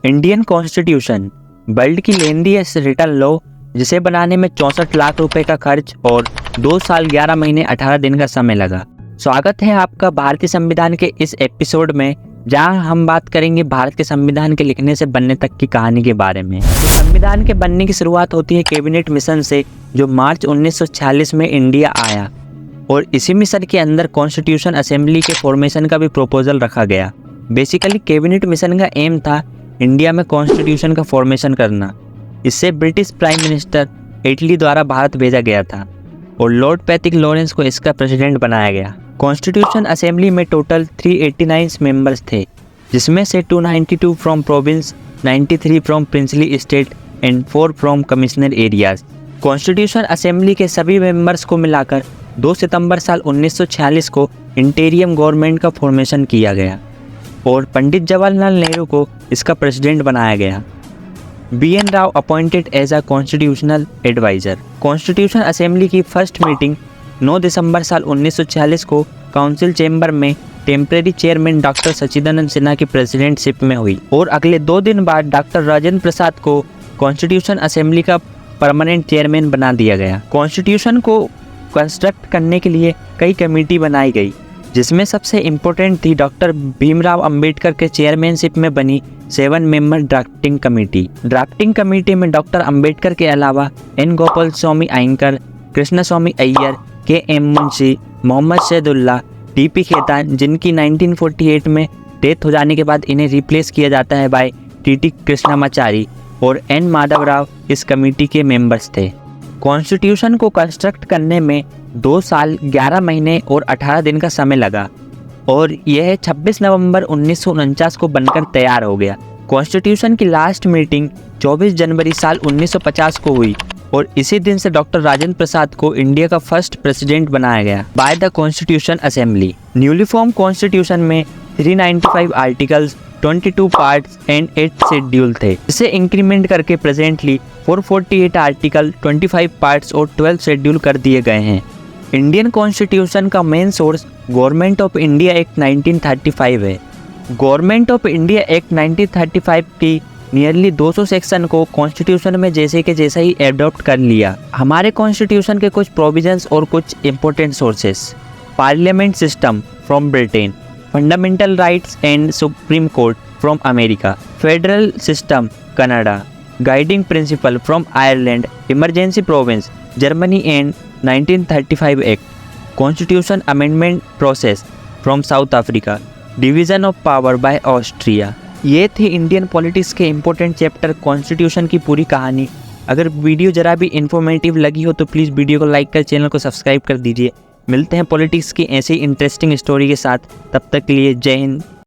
Indian constitution world की lengthiest written law, जिसे बनाने में 64 लाख रुपए का खर्च और 2 साल 11 महीने 18 दिन का समय लगा। स्वागत है आपका भारतीय संविधान के इस एपिसोड में, जहां हम बात करेंगे भारत के संविधान के लिखने से बनने तक की कहानी के बारे में। तो संविधान के बनने की शुरुआत होती है कैबिनेट मिशन से, जो मार्च 1946 में इंडिया आया, और इसी मिशन के अंदर कॉन्स्टिट्यूशन असेंबली के फॉर्मेशन का भी प्रपोजल रखा गया। बेसिकली कैबिनेट मिशन का एम था इंडिया में कॉन्स्टिट्यूशन का फॉर्मेशन करना। इससे ब्रिटिश प्राइम मिनिस्टर एटली द्वारा भारत भेजा गया था और लॉर्ड पैथिक लॉरेंस को इसका प्रेसिडेंट बनाया गया। कॉन्स्टिट्यूशन असेंबली में टोटल 389 मेंबर्स थे, जिसमें से 292 from province, 93 from princely state and 4 from commissioner areas. Constitution assembly के सभी मेंबर्स को मिलाकर 2 सितंबर साल 1946 को इंटीरियम गवर्नमेंट का फॉर्मेशन किया गया और पंडित जवाहरलाल नेहरू को इसका प्रेसिडेंट बनाया गया। BN Rao appointed as a constitutional adviser. Constitution assembly की फर्स्ट मीटिंग 9 दिसंबर साल 1946 को काउंसिल चैम्बर में temporary chairman doctor Sachchidanand Sinha की प्रेसिडेंटशिप में हुई और अगले 2 दिन बाद डॉक्टर राजेंद्र प्रसाद को कॉन्स्टिट्यूशन असेंबली का परमानेंट चेयरमैन बना दिया गया। कॉन्स्टिट्यूशन को कंस्ट्रक्ट करने के लिए कई कमेटी बनाई गई, जिसमें सबसे इम्पोर्टेंट थी डॉक्टर भीमराव अंबेडकर के चेयरमैनशिप में बनी 7 member drafting committee. Drafting committee में डॉक्टर अंबेडकर के अलावा N Gopal Swami अयंकर, Krishnaswamy Iyer, KM Munshi, Mohammad Saidulla, TP Khetan, जिनकी 1948 में डेथ हो जाने के बाद इन्हें रिप्लेस किया जाता है बाय TT कृष्णमाचारी, और N माधव राव इस कमेटी के मेंबर्स थे। कॉन्स्टिट्यूशन को कंस्ट्रक्ट करने में 2 साल 11 महीने और 18 दिन का समय लगा और यह 26 नवंबर 1949 को बनकर तैयार हो गया। कॉन्स्टिट्यूशन की लास्ट मीटिंग 24 जनवरी साल 1950 को हुई और इसी दिन से डॉक्टर राजेंद्र प्रसाद को इंडिया का फर्स्ट प्रेसिडेंट बनाया गया by the constitution assembly. Newly form constitution में 395 आर्टिकल्स, 22 पार्ट्स एंड 8 शेड्यूल थे, इसे इंक्रीमेंट करके प्रेजेंटली 448 आर्टिकल, 25 पार्ट्स और 12 शेड्यूल कर दिए गए हैं। इंडियन कॉन्स्टिट्यूशन का main source government of India act 1935 है। गवर्नमेंट ऑफ इंडिया एक्ट 1935 की नियरली 200 सेक्शन को कॉन्स्टिट्यूशन में जैसे के जैसा ही एडॉप्ट कर लिया। हमारे कॉन्स्टिट्यूशन के कुछ प्रोविजंस और कुछ important sources: parliament system from Britain, fundamental rights and supreme court from America, federal system Canada, guiding principal from Ireland, emergency province Germany and 1935 act, constitution amendment process from south Africa, division of power bye Austria. ये थी Indian politics के important chapter constitution की पूरी कहानी। अगर video जरा भी informative लगी हो तो प्लीज़ वीडियो को लाइक कर चैनल को सब्सक्राइब कर दीजिए। मिलते हैं पॉलिटिक्स की ऐसी इंटरेस्टिंग स्टोरी के साथ, तब तक के लिए जय हिंद।